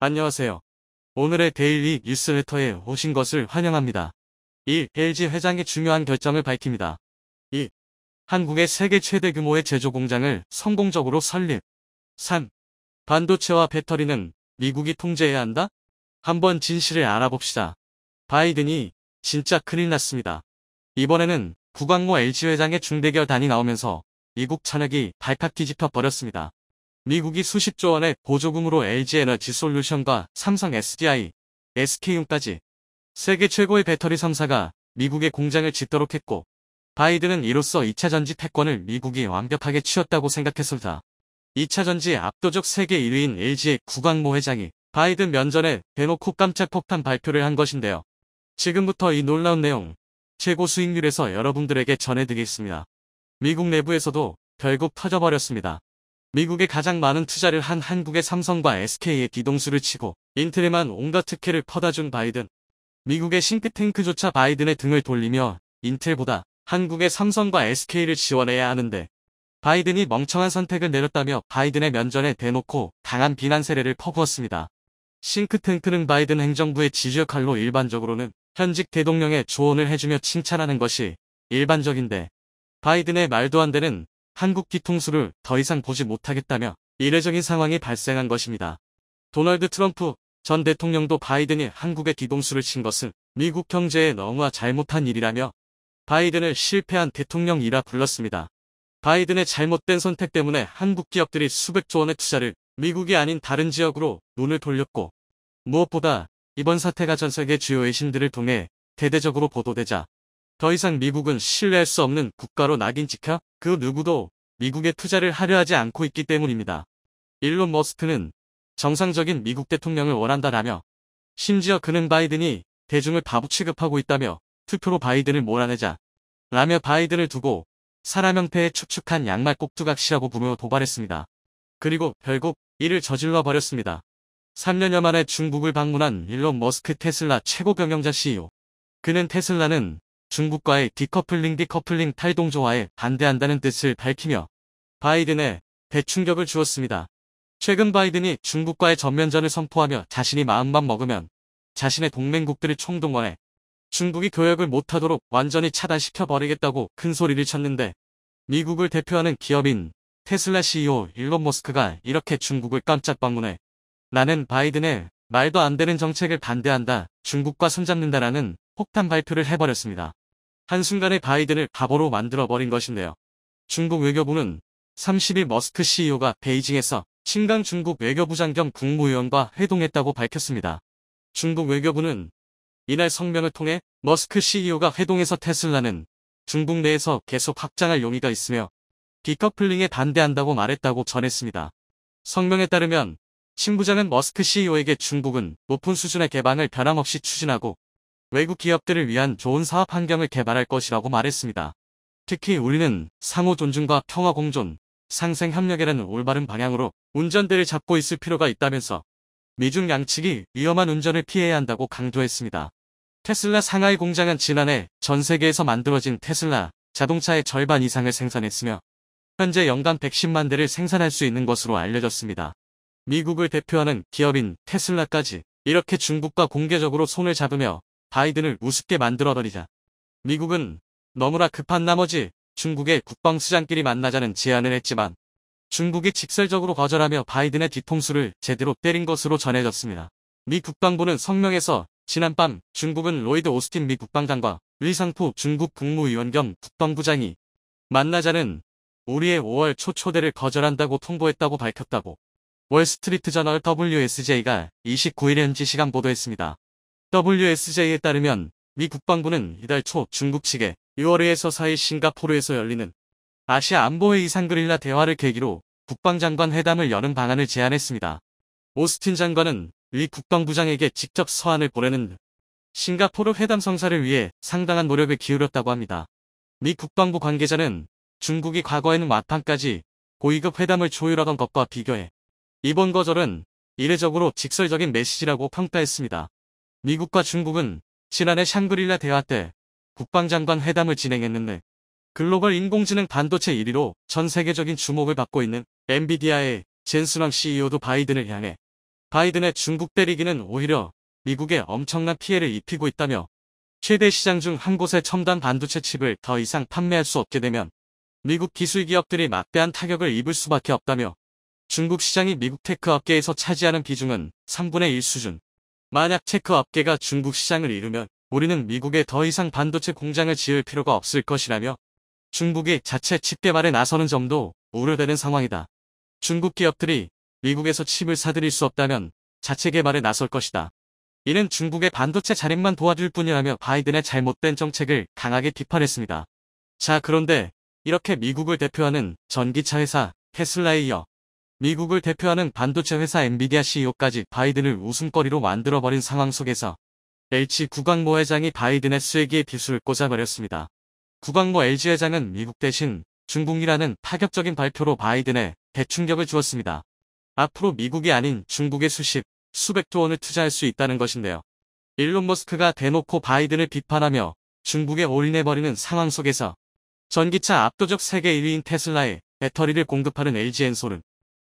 안녕하세요. 오늘의 데일리 뉴스레터에 오신 것을 환영합니다. 1. LG 회장의 중요한 결정을 밝힙니다. 2. 한국의 세계 최대 규모의 제조 공장을 성공적으로 설립. 3. 반도체와 배터리는 미국이 통제해야 한다? 한번 진실을 알아봅시다. 바이든이 진짜 큰일 났습니다. 이번에는 구광모 LG 회장의 중대결 단이 나오면서 미국 전역이 발칵 뒤집혀 버렸습니다. 미국이 수십조 원의 보조금으로 LG 에너지 솔루션과 삼성 SDI, SK용까지 세계 최고의 배터리 3사가 미국의 공장을 짓도록 했고, 바이든은 이로써 2차 전지 패권을 미국이 완벽하게 쥐었다고 생각했습니다. 2차 전지 압도적 세계 1위인 LG의 구광모 회장이 바이든 면전에 대놓고 깜짝 폭탄 발표를 한 것인데요. 지금부터 이 놀라운 내용, 최고 수익률에서 여러분들에게 전해드리겠습니다. 미국 내부에서도 결국 터져버렸습니다. 미국에 가장 많은 투자를 한 한국의 삼성과 SK의 뒤통수를 치고 인텔에만 온갖 특혜를 퍼다준 바이든. 미국의 싱크탱크조차 바이든의 등을 돌리며 인텔보다 한국의 삼성과 SK를 지원해야 하는데 바이든이 멍청한 선택을 내렸다며 바이든의 면전에 대놓고 강한 비난 세례를 퍼부었습니다. 싱크탱크는 바이든 행정부의 지주 역할로 일반적으로는 현직 대통령의 조언을 해주며 칭찬하는 것이 일반적인데 바이든의 말도 안 되는 한국 뒤통수를 더 이상 보지 못하겠다며 이례적인 상황이 발생한 것입니다. 도널드 트럼프 전 대통령도 바이든이 한국의 뒤통수를 친 것은 미국 경제에 너무나 잘못한 일이라며 바이든을 실패한 대통령이라 불렀습니다. 바이든의 잘못된 선택 때문에 한국 기업들이 수백조 원의 투자를 미국이 아닌 다른 지역으로 눈을 돌렸고, 무엇보다 이번 사태가 전 세계 주요 외신들을 통해 대대적으로 보도되자 더 이상 미국은 신뢰할 수 없는 국가로 낙인 찍혀 그 누구도 미국에 투자를 하려 하지 않고 있기 때문입니다. 일론 머스크는 정상적인 미국 대통령을 원한다라며 심지어 그는 바이든이 대중을 바보 취급하고 있다며 투표로 바이든을 몰아내자 라며 바이든을 두고 사람 형태의 축축한 양말 꼭두각시라고 부르며 도발했습니다. 그리고 결국 이를 저질러 버렸습니다. 3년여 만에 중국을 방문한 일론 머스크 테슬라 최고 경영자 CEO. 그는 테슬라는 중국과의 디커플링 탈동조화에 반대한다는 뜻을 밝히며 바이든에 대충격을 주었습니다. 최근 바이든이 중국과의 전면전을 선포하며 자신이 마음만 먹으면 자신의 동맹국들을 총동원해 중국이 교역을 못하도록 완전히 차단시켜버리겠다고 큰 소리를 쳤는데 미국을 대표하는 기업인 테슬라 CEO 일론 머스크가 이렇게 중국을 깜짝 방문해 나는 바이든의 말도 안 되는 정책을 반대한다, 중국과 손잡는다라는 폭탄 발표를 해버렸습니다. 한순간에 바이든을 바보로 만들어버린 것인데요. 중국 외교부는 30일 머스크 CEO가 베이징에서 친강 중국 외교부장 겸 국무위원과 회동했다고 밝혔습니다. 중국 외교부는 이날 성명을 통해 머스크 CEO가 회동에서 테슬라는 중국 내에서 계속 확장할 용의가 있으며 디커플링에 반대한다고 말했다고 전했습니다. 성명에 따르면 신 부장은 머스크 CEO에게 중국은 높은 수준의 개방을 변함없이 추진하고 외국 기업들을 위한 좋은 사업 환경을 개발할 것이라고 말했습니다. 특히 우리는 상호 존중과 평화 공존, 상생 협력이라는 올바른 방향으로 운전대를 잡고 있을 필요가 있다면서 미중 양측이 위험한 운전을 피해야 한다고 강조했습니다. 테슬라 상하이 공장은 지난해 전 세계에서 만들어진 테슬라 자동차의 절반 이상을 생산했으며 현재 연간 110만 대를 생산할 수 있는 것으로 알려졌습니다. 미국을 대표하는 기업인 테슬라까지 이렇게 중국과 공개적으로 손을 잡으며 바이든을 우습게 만들어버리자 미국은 너무나 급한 나머지 중국의 국방수장끼리 만나자는 제안을 했지만 중국이 직설적으로 거절하며 바이든의 뒤통수를 제대로 때린 것으로 전해졌습니다. 미 국방부는 성명에서 지난밤 중국은 로이드 오스틴 미 국방장과 리상푸 중국 국무위원 겸 국방부장이 만나자는 우리의 5월 초 초대를 거절한다고 통보했다고 밝혔다고 월스트리트저널 WSJ가 29일 현지 시간 보도했습니다. WSJ에 따르면 미 국방부는 이달 초 중국 측에 6월에서 4일 싱가포르에서 열리는 아시아 안보회의 상그릴라 대화를 계기로 국방장관 회담을 여는 방안을 제안했습니다. 오스틴 장관은 미 국방부장에게 직접 서한을 보내는 등 싱가포르 회담 성사를 위해 상당한 노력을 기울였다고 합니다. 미 국방부 관계자는 중국이 과거에는 막판까지 고위급 회담을 조율하던 것과 비교해 이번 거절은 이례적으로 직설적인 메시지라고 평가했습니다. 미국과 중국은 지난해 샹그릴라 대화 때 국방장관 회담을 진행했는데 글로벌 인공지능 반도체 1위로 전 세계적인 주목을 받고 있는 엔비디아의 젠슨 왕 CEO도 바이든을 향해 바이든의 중국 때리기는 오히려 미국에 엄청난 피해를 입히고 있다며 최대 시장 중 한 곳의 첨단 반도체 칩을 더 이상 판매할 수 없게 되면 미국 기술 기업들이 막대한 타격을 입을 수밖에 없다며 중국 시장이 미국 테크 업계에서 차지하는 비중은 3분의 1 수준. 만약 테크 업계가 중국 시장을 잃으면 우리는 미국에 더 이상 반도체 공장을 지을 필요가 없을 것이라며 중국이 자체 칩 개발에 나서는 점도 우려되는 상황이다. 중국 기업들이 미국에서 칩을 사들일 수 없다면 자체 개발에 나설 것이다. 이는 중국의 반도체 자립만 도와줄 뿐이라며 바이든의 잘못된 정책을 강하게 비판했습니다. 자, 그런데 이렇게 미국을 대표하는 전기차 회사 테슬라에 이어 미국을 대표하는 반도체 회사 엔비디아 CEO까지 바이든을 웃음거리로 만들어버린 상황 속에서 LG 구광모 회장이 바이든의 쐐기에 비수를 꽂아버렸습니다. 구광모 LG 회장은 미국 대신 중국이라는 파격적인 발표로 바이든에 대충격을 주었습니다. 앞으로 미국이 아닌 중국에 수백조 원을 투자할 수 있다는 것인데요. 일론 머스크가 대놓고 바이든을 비판하며 중국에 올인해버리는 상황 속에서 전기차 압도적 세계 1위인 테슬라에 배터리를 공급하는 LG엔솔은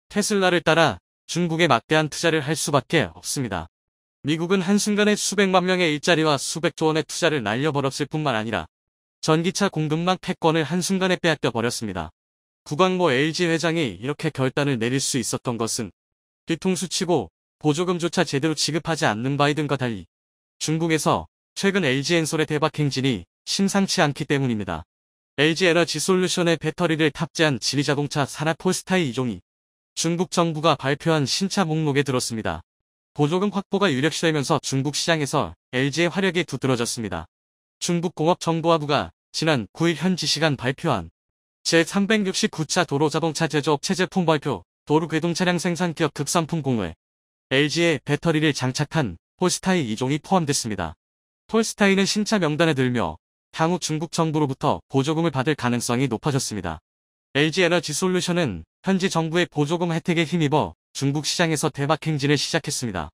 테슬라를 따라 중국에 막대한 투자를 할 수밖에 없습니다. 미국은 한순간에 수백만 명의 일자리와 수백조 원의 투자를 날려버렸을 뿐만 아니라 전기차 공급망 패권을 한순간에 빼앗겨 버렸습니다. 구광모 LG 회장이 이렇게 결단을 내릴 수 있었던 것은 뒤통수 치고 보조금조차 제대로 지급하지 않는 바이든과 달리 중국에서 최근 LG엔솔의 대박 행진이 심상치 않기 때문입니다. LG에너지솔루션의 배터리를 탑재한 지리자동차 산하 폴스타이 2종이 중국 정부가 발표한 신차 목록에 들었습니다. 보조금 확보가 유력시되면서 중국 시장에서 LG의 화력이 두드러졌습니다. 중국공업정보화부가 지난 9일 현지 시간 발표한 제369차 도로자동차 제조업체 제품 발표 도로궤동차량 생산기업 급산품 공회 LG에 배터리를 장착한 폴스타이 2종이 포함됐습니다. 폴스타이는 신차 명단에 들며 향후 중국 정부로부터 보조금을 받을 가능성이 높아졌습니다. LG에너지솔루션은 현지 정부의 보조금 혜택에 힘입어 중국 시장에서 대박 행진을 시작했습니다.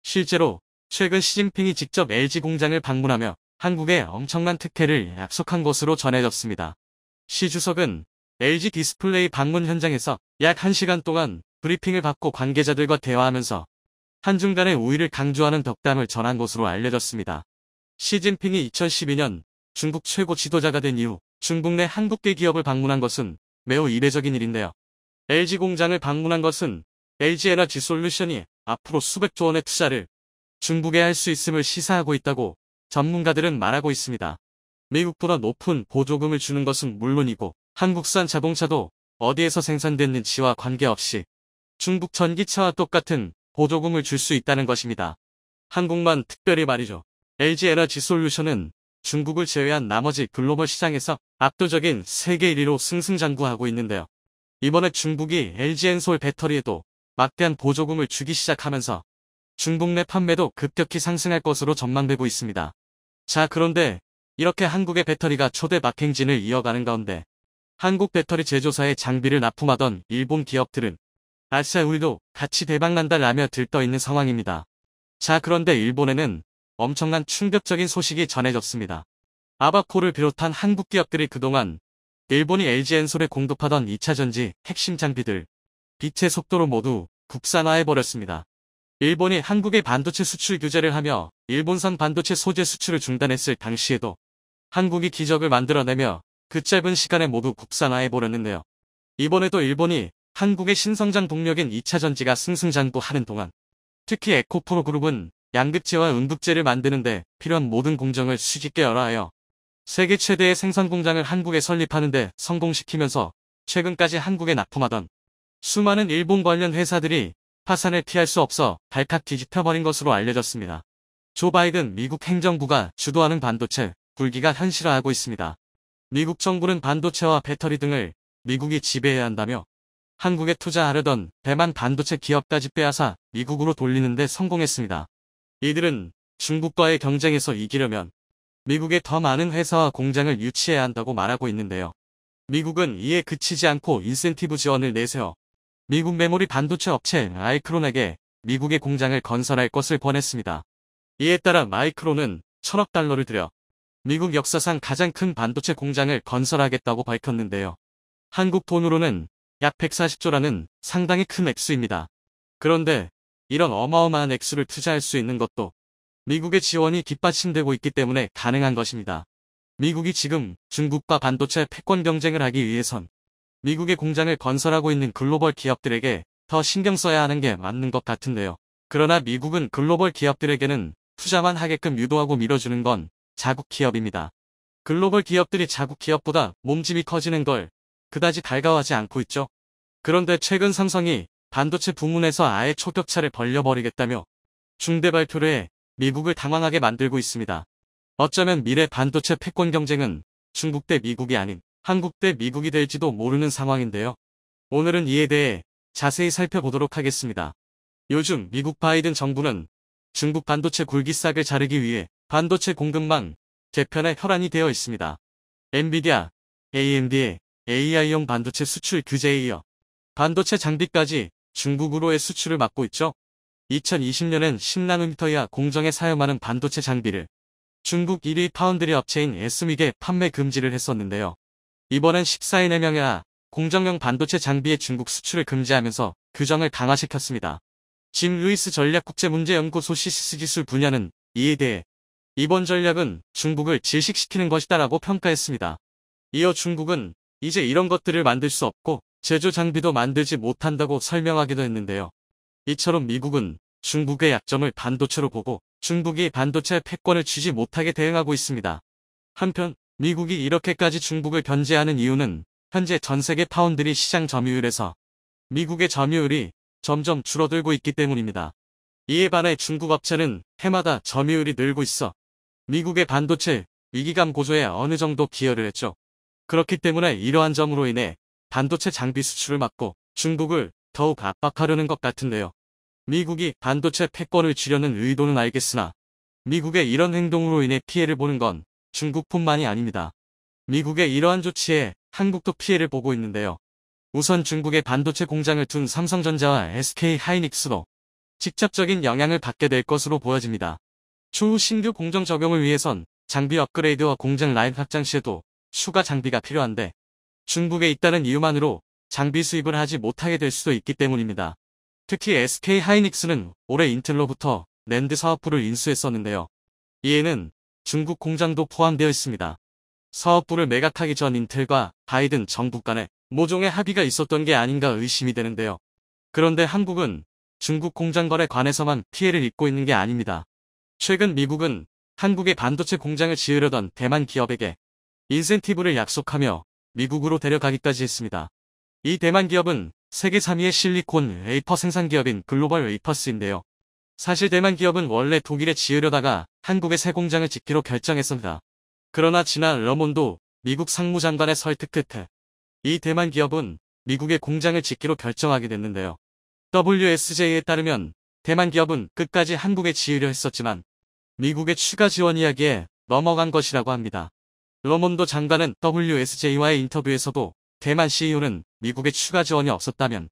실제로 최근 시진핑이 직접 LG 공장을 방문하며 한국에 엄청난 특혜를 약속한 것으로 전해졌습니다. 시 주석은 LG 디스플레이 방문 현장에서 약 1시간 동안 브리핑을 받고 관계자들과 대화하면서 한중간의 우위를 강조하는 덕담을 전한 것으로 알려졌습니다. 시진핑이 2012년 중국 최고 지도자가 된 이후 중국 내 한국계 기업을 방문한 것은 매우 이례적인 일인데요. LG 공장을 방문한 것은 LG에너지솔루션이 앞으로 수백조 원의 투자를 중국에 할 수 있음을 시사하고 있다고 전문가들은 말하고 있습니다. 미국보다 높은 보조금을 주는 것은 물론이고 한국산 자동차도 어디에서 생산됐는지와 관계없이 중국 전기차와 똑같은 보조금을 줄 수 있다는 것입니다. 한국만 특별히 말이죠. LG에너지솔루션은 중국을 제외한 나머지 글로벌 시장에서 압도적인 세계 1위로 승승장구하고 있는데요. 이번에 중국이 LG엔솔 배터리에도 막대한 보조금을 주기 시작하면서 중국 내 판매도 급격히 상승할 것으로 전망되고 있습니다. 자, 그런데 이렇게 한국의 배터리가 초대 막행진을 이어가는 가운데 한국 배터리 제조사에 장비를 납품하던 일본 기업들은 아싸 우리도 같이 대박난다 라며 들떠있는 상황입니다. 자, 그런데 일본에는 엄청난 충격적인 소식이 전해졌습니다. 아바코를 비롯한 한국 기업들이 그동안 일본이 LG엔솔에 공급하던 2차전지 핵심 장비들 빛의 속도로 모두 국산화해버렸습니다. 일본이 한국의 반도체 수출 규제를 하며 일본산 반도체 소재 수출을 중단했을 당시에도 한국이 기적을 만들어내며 그 짧은 시간에 모두 국산화해버렸는데요. 이번에도 일본이 한국의 신성장 동력인 2차전지가 승승장구하는 동안 특히 에코프로 그룹은 양극재와 음극재를 만드는데 필요한 모든 공정을 수직계 열어하여 세계 최대의 생산 공장을 한국에 설립하는데 성공시키면서 최근까지 한국에 납품하던 수많은 일본 관련 회사들이 파산을 피할 수 없어 발칵 뒤집혀버린 것으로 알려졌습니다. 조 바이든 미국 행정부가 주도하는 반도체 불기가 현실화하고 있습니다. 미국 정부는 반도체와 배터리 등을 미국이 지배해야 한다며 한국에 투자하려던 대만 반도체 기업까지 빼앗아 미국으로 돌리는 데 성공했습니다. 이들은 중국과의 경쟁에서 이기려면 미국에 더 많은 회사와 공장을 유치해야 한다고 말하고 있는데요. 미국은 이에 그치지 않고 인센티브 지원을 내세워 미국 메모리 반도체 업체 마이크론에게 미국의 공장을 건설할 것을 권했습니다. 이에 따라 마이크론은 1,000억 달러를 들여 미국 역사상 가장 큰 반도체 공장을 건설하겠다고 밝혔는데요. 한국 돈으로는 약 140조라는 상당히 큰 액수입니다. 그런데 이런 어마어마한 액수를 투자할 수 있는 것도 미국의 지원이 뒷받침되고 있기 때문에 가능한 것입니다. 미국이 지금 중국과 반도체 패권 경쟁을 하기 위해선 미국의 공장을 건설하고 있는 글로벌 기업들에게 더 신경 써야 하는 게 맞는 것 같은데요. 그러나 미국은 글로벌 기업들에게는 투자만 하게끔 유도하고 밀어주는 건 자국 기업입니다. 글로벌 기업들이 자국 기업보다 몸집이 커지는 걸 그다지 달가워하지 않고 있죠. 그런데 최근 삼성이 반도체 부문에서 아예 초격차를 벌려버리겠다며 중대 발표를 해 미국을 당황하게 만들고 있습니다. 어쩌면 미래 반도체 패권 경쟁은 중국 대 미국이 아닌 한국 대 미국이 될지도 모르는 상황인데요. 오늘은 이에 대해 자세히 살펴보도록 하겠습니다. 요즘 미국 바이든 정부는 중국 반도체 굴기싹을 자르기 위해 반도체 공급망 개편에 혈안이 되어 있습니다. 엔비디아, AMD의 AI용 반도체 수출 규제에 이어 반도체 장비까지 중국으로의 수출을 막고 있죠. 2020년엔 10나노미터 이하 공정에 사용하는 반도체 장비를 중국 1위 파운드리 업체인 SMIC에 판매 금지를 했었는데요. 이번엔 14인의 명예하 공정용 반도체 장비의 중국 수출을 금지하면서 규정을 강화시켰습니다. 짐 루이스 전략국제문제연구소 시시스 기술 분야는 이에 대해 이번 전략은 중국을 질식시키는 것이다라고 평가했습니다. 이어 중국은 이제 이런 것들을 만들 수 없고 제조 장비도 만들지 못한다고 설명하기도 했는데요. 이처럼 미국은 중국의 약점을 반도체로 보고 중국이 반도체 패권을 쥐지 못하게 대응하고 있습니다. 한편 미국이 이렇게까지 중국을 견제하는 이유는 현재 전 세계 파운드리 시장 점유율에서 미국의 점유율이 점점 줄어들고 있기 때문입니다. 이에 반해 중국 업체는 해마다 점유율이 늘고 있어 미국의 반도체 위기감 고조에 어느 정도 기여를 했죠. 그렇기 때문에 이러한 점으로 인해 반도체 장비 수출을 막고 중국을 더욱 압박하려는 것 같은데요. 미국이 반도체 패권을 쥐려는 의도는 알겠으나 미국의 이런 행동으로 인해 피해를 보는 건 중국뿐만이 아닙니다. 미국의 이러한 조치에 한국도 피해를 보고 있는데요. 우선 중국의 반도체 공장을 둔 삼성전자와 SK하이닉스도 직접적인 영향을 받게 될 것으로 보여집니다. 추후 신규 공정 적용을 위해선 장비 업그레이드와 공장 라인 확장 시에도 추가 장비가 필요한데 중국에 있다는 이유만으로 장비 수입을 하지 못하게 될 수도 있기 때문입니다. 특히 SK하이닉스는 올해 인텔로부터 낸드 사업부를 인수했었는데요. 이에는 중국 공장도 포함되어 있습니다. 사업부를 매각하기 전 인텔과 바이든 정부 간에 모종의 합의가 있었던 게 아닌가 의심이 되는데요. 그런데 한국은 중국 공장 거래 관해서만 피해를 입고 있는 게 아닙니다. 최근 미국은 한국의 반도체 공장을 지으려던 대만 기업에게 인센티브를 약속하며 미국으로 데려가기까지 했습니다. 이 대만 기업은 세계 3위의 실리콘 웨이퍼 생산 기업인 글로벌 웨이퍼스인데요. 사실 대만 기업은 원래 독일에 지으려다가 한국에 새 공장을 짓기로 결정했습니다. 그러나 지난 러몬도 미국 상무장관의 설득 끝에 이 대만 기업은 미국에 공장을 짓기로 결정하게 됐는데요. WSJ에 따르면 대만 기업은 끝까지 한국에 지으려 했었지만 미국의 추가 지원 이야기에 넘어간 것이라고 합니다. 러몬도 장관은 WSJ와의 인터뷰에서도 대만 CEO는 미국의 추가 지원이 없었다면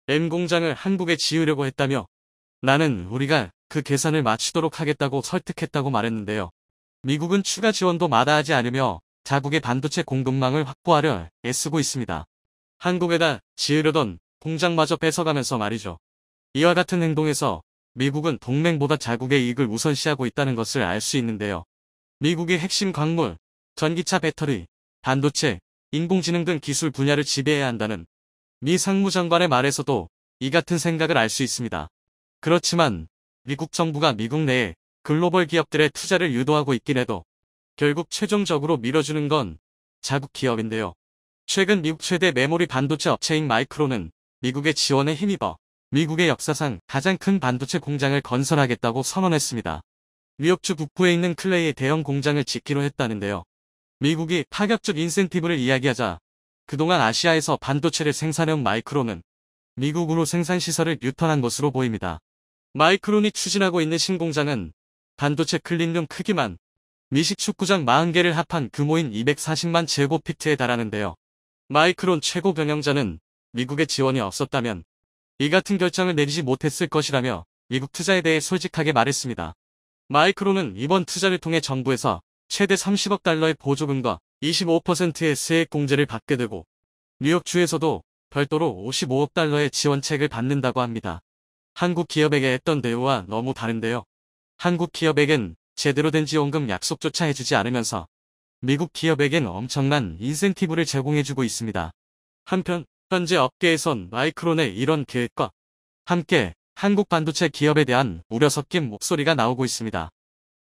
M 공장을 한국에 지으려고 했다며 나는 우리가 그 계산을 맞추도록 하겠다고 설득했다고 말했는데요. 미국은 추가 지원도 마다하지 않으며 자국의 반도체 공급망을 확보하려 애쓰고 있습니다. 한국에다 지으려던 공장마저 뺏어가면서 말이죠. 이와 같은 행동에서 미국은 동맹보다 자국의 이익을 우선시하고 있다는 것을 알 수 있는데요. 미국의 핵심 광물, 전기차 배터리, 반도체, 인공지능 등 기술 분야를 지배해야 한다는 미 상무장관의 말에서도 이 같은 생각을 알 수 있습니다. 그렇지만 미국 정부가 미국 내에 글로벌 기업들의 투자를 유도하고 있긴 해도 결국 최종적으로 밀어주는 건 자국 기업인데요. 최근 미국 최대 메모리 반도체 업체인 마이크론은 미국의 지원에 힘입어 미국의 역사상 가장 큰 반도체 공장을 건설하겠다고 선언했습니다. 뉴욕주 북부에 있는 클레이의 대형 공장을 짓기로 했다는데요. 미국이 파격적 인센티브를 이야기하자 그동안 아시아에서 반도체를 생산해온 마이크론은 미국으로 생산시설을 유턴한 것으로 보입니다. 마이크론이 추진하고 있는 신공장은 반도체 클린룸 크기만 미식 축구장 40개를 합한 규모인 240만 제곱피트에 달하는데요. 마이크론 최고 경영자는 미국의 지원이 없었다면 이 같은 결정을 내리지 못했을 것이라며 미국 투자에 대해 솔직하게 말했습니다. 마이크론은 이번 투자를 통해 정부에서 최대 30억 달러의 보조금과 25%의 세액 공제를 받게 되고 뉴욕주에서도 별도로 55억 달러의 지원책을 받는다고 합니다. 한국 기업에게 했던 대우와 너무 다른데요. 한국 기업에겐 제대로 된 지원금 약속조차 해주지 않으면서 미국 기업에겐 엄청난 인센티브를 제공해주고 있습니다. 한편 현재 업계에선 마이크론의 이런 계획과 함께 한국 반도체 기업에 대한 우려 섞인 목소리가 나오고 있습니다.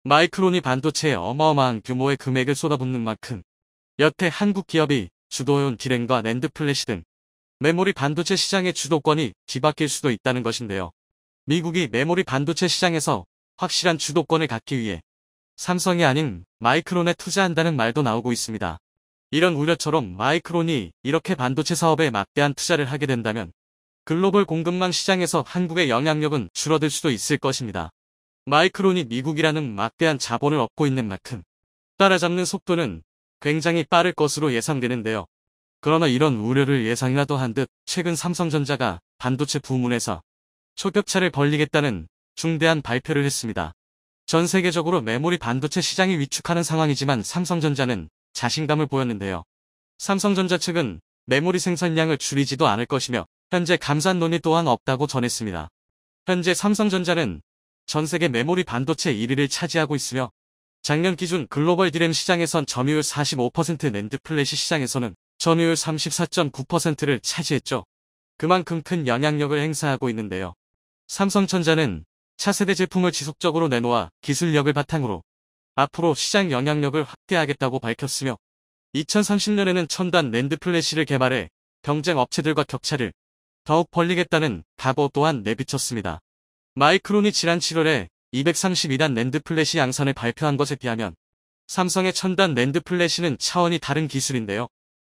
마이크론이 반도체에 어마어마한 규모의 금액을 쏟아붓는 만큼 여태 한국 기업이 주도해온 디램과 낸드 플래시 등 메모리 반도체 시장의 주도권이 뒤바뀔 수도 있다는 것인데요. 미국이 메모리 반도체 시장에서 확실한 주도권을 갖기 위해 삼성이 아닌 마이크론에 투자한다는 말도 나오고 있습니다. 이런 우려처럼 마이크론이 이렇게 반도체 사업에 막대한 투자를 하게 된다면 글로벌 공급망 시장에서 한국의 영향력은 줄어들 수도 있을 것입니다. 마이크론이 미국이라는 막대한 자본을 얻고 있는 만큼 따라잡는 속도는 굉장히 빠를 것으로 예상되는데요. 그러나 이런 우려를 예상이라도 한 듯 최근 삼성전자가 반도체 부문에서 초격차를 벌리겠다는 중대한 발표를 했습니다. 전 세계적으로 메모리 반도체 시장이 위축하는 상황이지만 삼성전자는 자신감을 보였는데요. 삼성전자 측은 메모리 생산량을 줄이지도 않을 것이며 현재 감산 논의 또한 없다고 전했습니다. 현재 삼성전자는 전 세계 메모리 반도체 1위를 차지하고 있으며 작년 기준 글로벌 디램 시장에선 점유율 45%, 낸드 플래시 시장에서는 점유율 34.9%를 차지했죠. 그만큼 큰 영향력을 행사하고 있는데요. 삼성전자는 차세대 제품을 지속적으로 내놓아 기술력을 바탕으로 앞으로 시장 영향력을 확대하겠다고 밝혔으며 2030년에는 첨단 낸드 플래시를 개발해 경쟁 업체들과 격차를 더욱 벌리겠다는 각오 또한 내비쳤습니다. 마이크론이 지난 7월에 232단 낸드 플래시 양산을 발표한 것에 비하면 삼성의 첨단 낸드 플래시는 차원이 다른 기술인데요.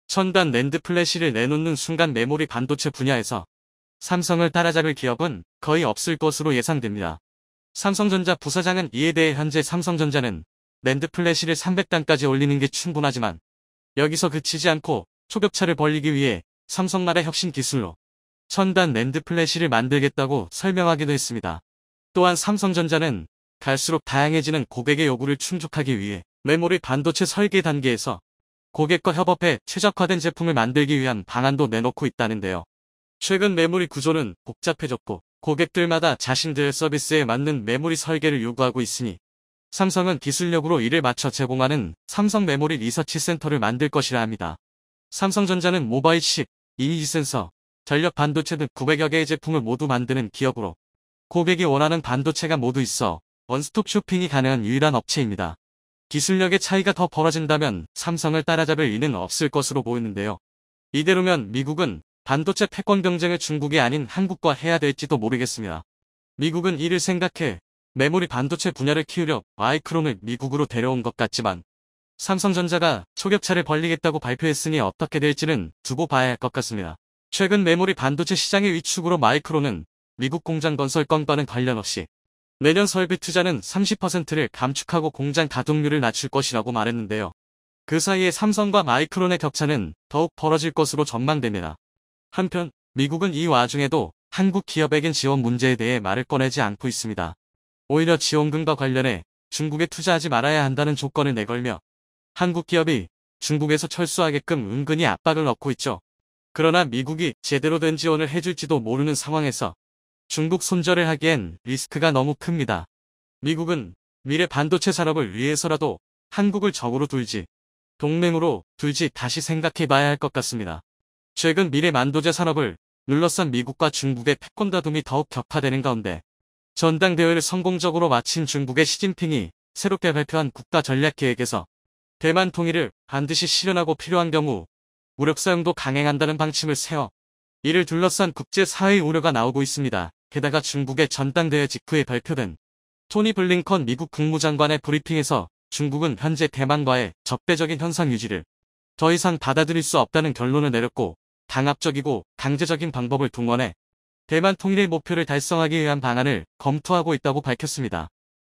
첨단 낸드 플래시를 내놓는 순간 메모리 반도체 분야에서 삼성을 따라잡을 기업은 거의 없을 것으로 예상됩니다. 삼성전자 부사장은 이에 대해 현재 삼성전자는 낸드 플래시를 300단까지 올리는 게 충분하지만 여기서 그치지 않고 초격차를 벌리기 위해 삼성만의 혁신 기술로 첨단 낸드 플래시를 만들겠다고 설명하기도 했습니다. 또한 삼성전자는 갈수록 다양해지는 고객의 요구를 충족하기 위해 메모리 반도체 설계 단계에서 고객과 협업해 최적화된 제품을 만들기 위한 방안도 내놓고 있다는데요. 최근 메모리 구조는 복잡해졌고 고객들마다 자신들의 서비스에 맞는 메모리 설계를 요구하고 있으니 삼성은 기술력으로 이를 맞춰 제공하는 삼성 메모리 리서치 센터를 만들 것이라 합니다. 삼성전자는 모바일 칩, 이미지 센서, 전력 반도체 등 900여 개의 제품을 모두 만드는 기업으로 고객이 원하는 반도체가 모두 있어 원스톱 쇼핑이 가능한 유일한 업체입니다. 기술력의 차이가 더 벌어진다면 삼성을 따라잡을 이는 없을 것으로 보이는데요. 이대로면 미국은 반도체 패권 경쟁을 중국이 아닌 한국과 해야 될지도 모르겠습니다. 미국은 이를 생각해 메모리 반도체 분야를 키우려 마이크론을 미국으로 데려온 것 같지만 삼성전자가 초격차를 벌리겠다고 발표했으니 어떻게 될지는 두고 봐야 할 것 같습니다. 최근 메모리 반도체 시장의 위축으로 마이크론은 미국 공장 건설 건과는 관련 없이 내년 설비 투자는 30%를 감축하고 공장 가동률을 낮출 것이라고 말했는데요. 그 사이에 삼성과 마이크론의 격차는 더욱 벌어질 것으로 전망됩니다. 한편 미국은 이 와중에도 한국 기업에겐 지원 문제에 대해 말을 꺼내지 않고 있습니다. 오히려 지원금과 관련해 중국에 투자하지 말아야 한다는 조건을 내걸며 한국 기업이 중국에서 철수하게끔 은근히 압박을 넣고 있죠. 그러나 미국이 제대로 된 지원을 해줄지도 모르는 상황에서 중국 손절을 하기엔 리스크가 너무 큽니다. 미국은 미래 반도체 산업을 위해서라도 한국을 적으로 둘지 동맹으로 둘지 다시 생각해 봐야 할 것 같습니다. 최근 미래 반도체 산업을 눌러싼 미국과 중국의 패권 다툼이 더욱 격화되는 가운데 전당대회를 성공적으로 마친 중국의 시진핑이 새롭게 발표한 국가전략계획에서 대만 통일을 반드시 실현하고 필요한 경우 무력 사용도 강행한다는 방침을 세워 이를 둘러싼 국제사회의 우려가 나오고 있습니다. 게다가 중국의 전당대회 직후에 발표된 토니 블링컨 미국 국무장관의 브리핑에서 중국은 현재 대만과의 적대적인 현상 유지를 더 이상 받아들일 수 없다는 결론을 내렸고 강압적이고 강제적인 방법을 동원해 대만 통일의 목표를 달성하기 위한 방안을 검토하고 있다고 밝혔습니다.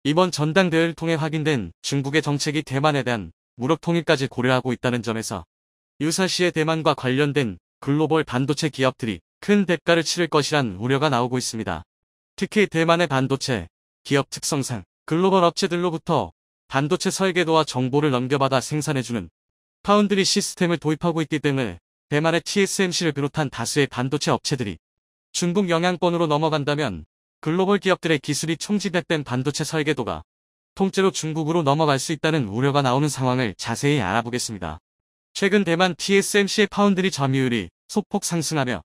이번 전당대회를 통해 확인된 중국의 정책이 대만에 대한 무력 통일까지 고려하고 있다는 점에서 유사시에 대만과 관련된 글로벌 반도체 기업들이 큰 대가를 치를 것이란 우려가 나오고 있습니다. 특히 대만의 반도체 기업 특성상 글로벌 업체들로부터 반도체 설계도와 정보를 넘겨받아 생산해주는 파운드리 시스템을 도입하고 있기 때문에 대만의 TSMC를 비롯한 다수의 반도체 업체들이 중국 영향권으로 넘어간다면 글로벌 기업들의 기술이 총집약된 반도체 설계도가 통째로 중국으로 넘어갈 수 있다는 우려가 나오는 상황을 자세히 알아보겠습니다. 최근 대만 TSMC의 파운드리 점유율이 소폭 상승하며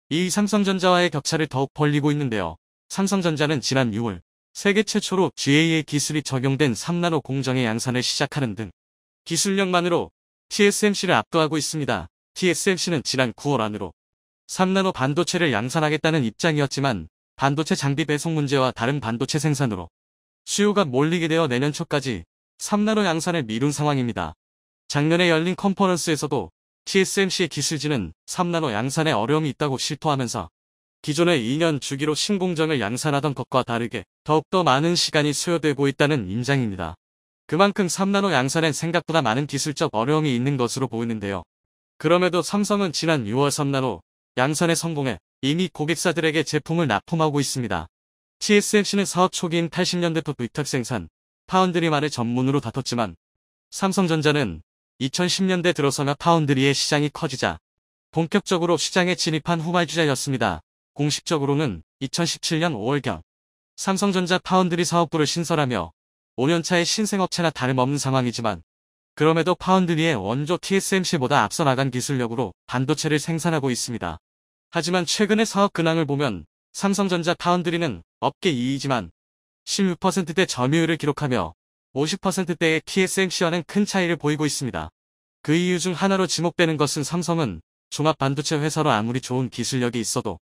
이 삼성전자와의 격차를 더욱 벌리고 있는데요. 삼성전자는 지난 6월 세계 최초로 GAA 기술이 적용된 3나노 공정의 양산을 시작하는 등 기술력만으로 TSMC를 압도하고 있습니다. TSMC는 지난 9월 안으로 3나노 반도체를 양산하겠다는 입장이었지만 반도체 장비 배송 문제와 다른 반도체 생산으로 수요가 몰리게 되어 내년 초까지 3나노 양산을 미룬 상황입니다. 작년에 열린 컨퍼런스에서도 TSMC의 기술진은 3나노 양산에 어려움이 있다고 실토하면서 기존의 2년 주기로 신공정을 양산하던 것과 다르게 더욱더 많은 시간이 소요되고 있다는 입장입니다. 그만큼 3나노 양산엔 생각보다 많은 기술적 어려움이 있는 것으로 보이는데요. 그럼에도 삼성은 지난 6월 3나노 양산에 성공해 이미 고객사들에게 제품을 납품하고 있습니다. TSMC는 사업 초기인 80년대부터 위탁 생산, 파운드리만을 전문으로 다퉜지만 삼성전자는 2010년대 들어서나 파운드리의 시장이 커지자 본격적으로 시장에 진입한 후발주자였습니다. 공식적으로는 2017년 5월경 삼성전자 파운드리 사업부를 신설하며 5년차의 신생업체나 다름없는 상황이지만 그럼에도 파운드리의 원조 TSMC보다 앞서 나간 기술력으로 반도체를 생산하고 있습니다. 하지만 최근의 사업 근황을 보면 삼성전자 파운드리는 업계 2위지만 16%대 점유율을 기록하며 50%대의 TSMC와는 큰 차이를 보이고 있습니다. 그 이유 중 하나로 지목되는 것은 삼성은 종합 반도체 회사로 아무리 좋은 기술력이 있어도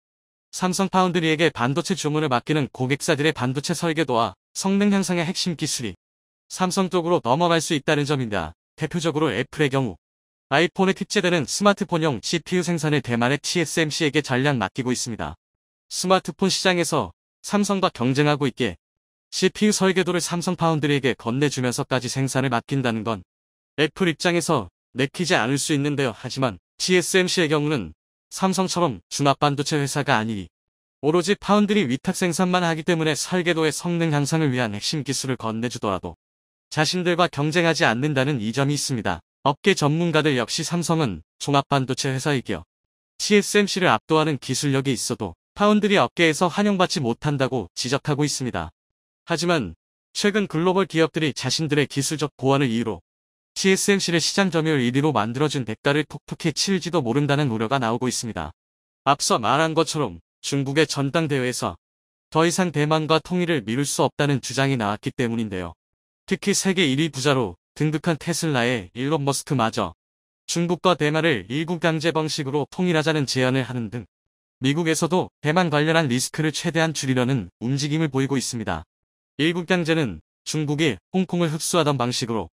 삼성 파운드리에게 반도체 주문을 맡기는 고객사들의 반도체 설계도와 성능 향상의 핵심 기술이 삼성 쪽으로 넘어갈 수 있다는 점입니다. 대표적으로 애플의 경우 아이폰에 탑재되는 스마트폰용 CPU 생산을 대만의 TSMC에게 전량 맡기고 있습니다. 스마트폰 시장에서 삼성과 경쟁하고 있기에 CPU 설계도를 삼성 파운드리에게 건네주면서까지 생산을 맡긴다는 건 애플 입장에서 내키지 않을 수 있는데요. 하지만 TSMC의 경우는 삼성처럼 중압 반도체 회사가 아니니 오로지 파운드리 위탁 생산만 하기 때문에 설계도의 성능 향상을 위한 핵심 기술을 건네주더라도 자신들과 경쟁하지 않는다는 이점이 있습니다. 업계 전문가들 역시 삼성은 종합 반도체 회사이기에 TSMC를 압도하는 기술력이 있어도 파운드리 업계에서 환영받지 못한다고 지적하고 있습니다. 하지만 최근 글로벌 기업들이 자신들의 기술적 보완을 이유로 TSMC를 시장 점유율 1위로 만들어준 대가를 톡톡히 치를지도 모른다는 우려가 나오고 있습니다. 앞서 말한 것처럼 중국의 전당대회에서 더 이상 대만과 통일을 미룰 수 없다는 주장이 나왔기 때문인데요. 특히 세계 1위 부자로 등극한 테슬라의 일론 머스크마저 중국과 대만을 일국강제 방식으로 통일하자는 제안을 하는 등 미국에서도 대만 관련한 리스크를 최대한 줄이려는 움직임을 보이고 있습니다. 일국강제는 중국이 홍콩을 흡수하던 방식으로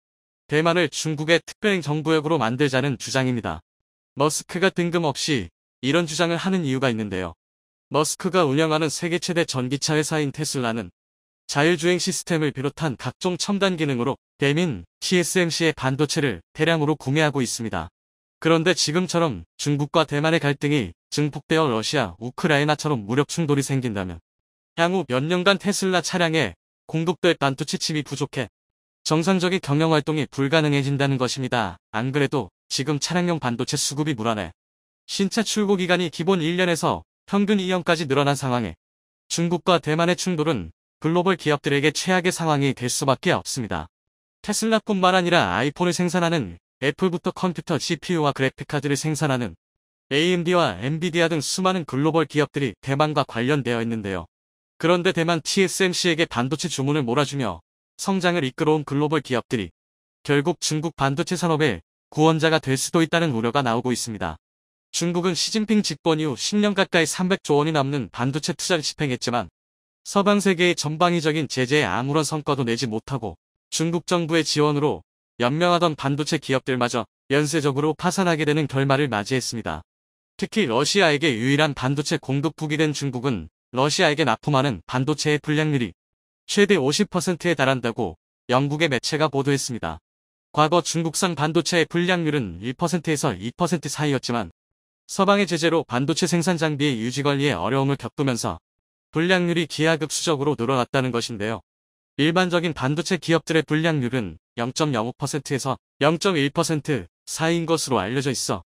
대만을 중국의 특별행 정부역으로 만들자는 주장입니다. 머스크가 뜬금없이 이런 주장을 하는 이유가 있는데요. 머스크가 운영하는 세계 최대 전기차 회사인 테슬라는 자율주행 시스템을 비롯한 각종 첨단 기능으로 대민 TSMC의 반도체를 대량으로 구매하고 있습니다. 그런데 지금처럼 중국과 대만의 갈등이 증폭되어 러시아, 우크라이나처럼 무력 충돌이 생긴다면 향후 몇 년간 테슬라 차량에 공급될 반도체 칩이 부족해 정상적인 경영활동이 불가능해진다는 것입니다. 안 그래도 지금 차량용 반도체 수급이 불안해 신차 출고 기간이 기본 1년에서 평균 2년까지 늘어난 상황에 중국과 대만의 충돌은 글로벌 기업들에게 최악의 상황이 될 수밖에 없습니다. 테슬라뿐만 아니라 아이폰을 생산하는 애플부터 컴퓨터 CPU와 그래픽카드를 생산하는 AMD와 엔비디아 등 수많은 글로벌 기업들이 대만과 관련되어 있는데요. 그런데 대만 TSMC에게 반도체 주문을 몰아주며 성장을 이끌어온 글로벌 기업들이 결국 중국 반도체 산업의 구원자가 될 수도 있다는 우려가 나오고 있습니다. 중국은 시진핑 집권 이후 10년 가까이 300조 원이 넘는 반도체 투자를 집행했지만 서방 세계의 전방위적인 제재에 아무런 성과도 내지 못하고 중국 정부의 지원으로 연명하던 반도체 기업들마저 연쇄적으로 파산하게 되는 결말을 맞이했습니다. 특히 러시아에게 유일한 반도체 공급국이 된 중국은 러시아에게 납품하는 반도체의 불량률이 최대 50%에 달한다고 영국의 매체가 보도했습니다. 과거 중국산 반도체의 불량률은 1%에서 2% 사이였지만 서방의 제재로 반도체 생산 장비의 유지 관리에 어려움을 겪으면서 불량률이 기하급수적으로 늘어났다는 것인데요. 일반적인 반도체 기업들의 불량률은 0.05%에서 0.1% 사이인 것으로 알려져 있어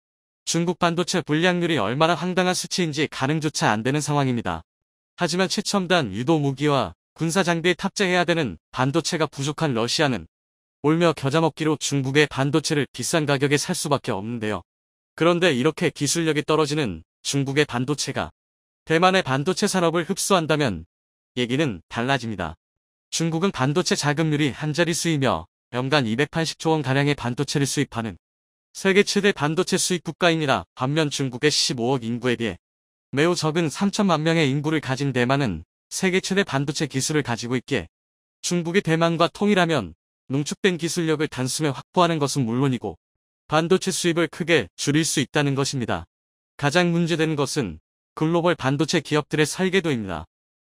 중국 반도체 불량률이 얼마나 황당한 수치인지 가늠조차 안 되는 상황입니다. 하지만 최첨단 유도 무기와 군사 장비에 탑재해야 되는 반도체가 부족한 러시아는 올며 겨자먹기로 중국의 반도체를 비싼 가격에 살 수밖에 없는데요. 그런데 이렇게 기술력이 떨어지는 중국의 반도체가 대만의 반도체 산업을 흡수한다면 얘기는 달라집니다. 중국은 반도체 자급률이 한 자릿수이며 연간 280조 원가량의 반도체를 수입하는 세계 최대 반도체 수입 국가입니다. 반면 중국의 15억 인구에 비해 매우 적은 3천만 명의 인구를 가진 대만은 세계 최대 반도체 기술을 가지고 있기에 중국이 대만과 통일하면 농축된 기술력을 단숨에 확보하는 것은 물론이고 반도체 수입을 크게 줄일 수 있다는 것입니다. 가장 문제되는 것은 글로벌 반도체 기업들의 설계도입니다.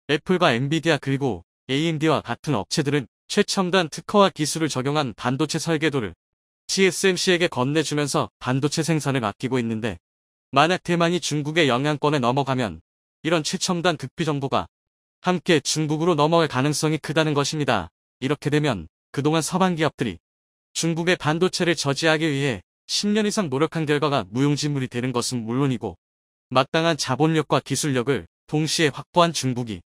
애플과 엔비디아 그리고 AMD와 같은 업체들은 최첨단 특허와 기술을 적용한 반도체 설계도를 TSMC에게 건네주면서 반도체 생산을 아끼고 있는데 만약 대만이 중국의 영향권에 넘어가면 이런 최첨단 극비 정보가 함께 중국으로 넘어갈 가능성이 크다는 것입니다. 이렇게 되면 그동안 서방 기업들이 중국의 반도체를 저지하기 위해 10년 이상 노력한 결과가 무용지물이 되는 것은 물론이고 마땅한 자본력과 기술력을 동시에 확보한 중국이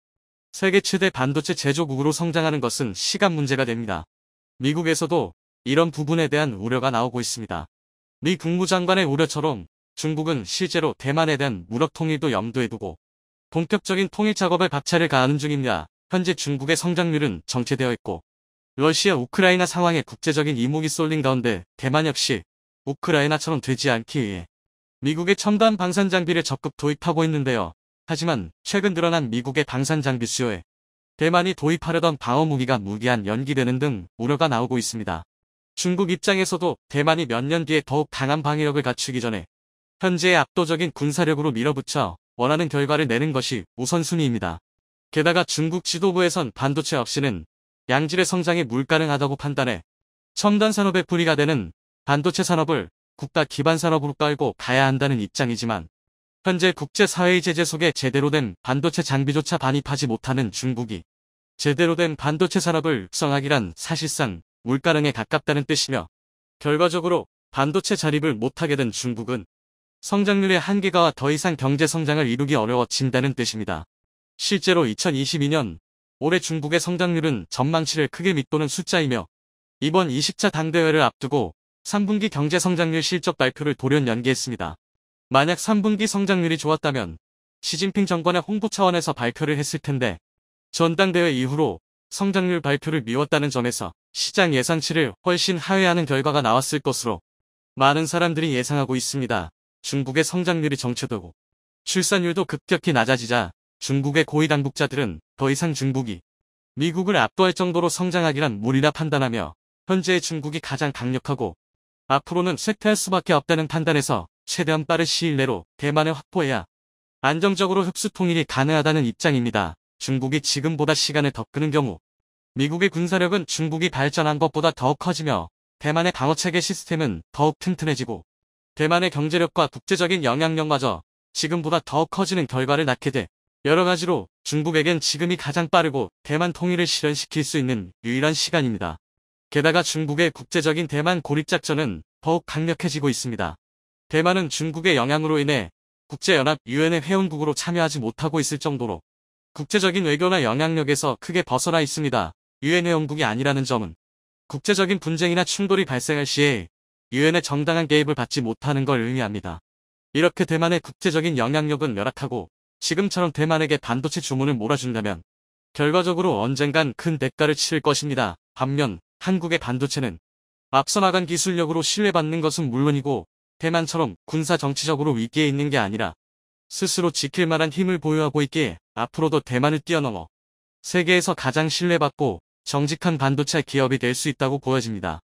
세계 최대 반도체 제조국으로 성장하는 것은 시간 문제가 됩니다. 미국에서도 이런 부분에 대한 우려가 나오고 있습니다. 미 국무장관의 우려처럼 중국은 실제로 대만에 대한 무력 통일도 염두에 두고 본격적인 통일 작업에 박차를 가하는 중입니다. 현재 중국의 성장률은 정체되어 있고 러시아 우크라이나 상황에 국제적인 이목이 쏠린 가운데 대만 역시 우크라이나처럼 되지 않기 위해 미국의 첨단 방산 장비를 적극 도입하고 있는데요. 하지만 최근 드러난 미국의 방산 장비 수요에 대만이 도입하려던 방어 무기가 무기한 연기되는 등 우려가 나오고 있습니다. 중국 입장에서도 대만이 몇 년 뒤에 더욱 강한 방위력을 갖추기 전에 현재의 압도적인 군사력으로 밀어붙여 원하는 결과를 내는 것이 우선순위입니다. 게다가 중국 지도부에선 반도체 없이는 양질의 성장이 불가능하다고 판단해 첨단 산업의 뿌리가 되는 반도체 산업을 국가 기반 산업으로 깔고 가야 한다는 입장이지만 현재 국제사회의 제재 속에 제대로 된 반도체 장비조차 반입하지 못하는 중국이 제대로 된 반도체 산업을 육성하기란 사실상 불가능에 가깝다는 뜻이며 결과적으로 반도체 자립을 못하게 된 중국은 성장률의 한계가와 더 이상 경제 성장을 이루기 어려워진다는 뜻입니다. 실제로 2022년 올해 중국의 성장률은 전망치를 크게 밑도는 숫자이며 이번 20차 당대회를 앞두고 3분기 경제 성장률 실적 발표를 돌연 연기했습니다. 만약 3분기 성장률이 좋았다면 시진핑 정권의 홍보 차원에서 발표를 했을 텐데 전당대회 이후로 성장률 발표를 미뤘다는 점에서 시장 예상치를 훨씬 하회하는 결과가 나왔을 것으로 많은 사람들이 예상하고 있습니다. 중국의 성장률이 정체되고 출산율도 급격히 낮아지자 중국의 고위 당국자들은 더 이상 중국이 미국을 압도할 정도로 성장하기란 무리라 판단하며 현재의 중국이 가장 강력하고 앞으로는 쇠퇴할 수밖에 없다는 판단에서 최대한 빠른 시일 내로 대만을 확보해야 안정적으로 흡수 통일이 가능하다는 입장입니다. 중국이 지금보다 시간을 더 끄는 경우 미국의 군사력은 중국이 발전한 것보다 더 커지며 대만의 방어체계 시스템은 더욱 튼튼해지고 대만의 경제력과 국제적인 영향력마저 지금보다 더 커지는 결과를 낳게 돼 여러 가지로 중국에겐 지금이 가장 빠르고 대만 통일을 실현시킬 수 있는 유일한 시간입니다. 게다가 중국의 국제적인 대만 고립작전은 더욱 강력해지고 있습니다. 대만은 중국의 영향으로 인해 국제연합 유엔의 회원국으로 참여하지 못하고 있을 정도로 국제적인 외교나 영향력에서 크게 벗어나 있습니다. 유엔 회원국이 아니라는 점은 국제적인 분쟁이나 충돌이 발생할 시에 유엔의 정당한 개입을 받지 못하는 걸 의미합니다. 이렇게 대만의 국제적인 영향력은 열악하고 지금처럼 대만에게 반도체 주문을 몰아준다면 결과적으로 언젠간 큰 대가를 치를 것입니다. 반면 한국의 반도체는 앞서 나간 기술력으로 신뢰받는 것은 물론이고 대만처럼 군사 정치적으로 위기에 있는 게 아니라 스스로 지킬 만한 힘을 보유하고 있기에 앞으로도 대만을 뛰어넘어 세계에서 가장 신뢰받고 정직한 반도체 기업이 될 수 있다고 보여집니다.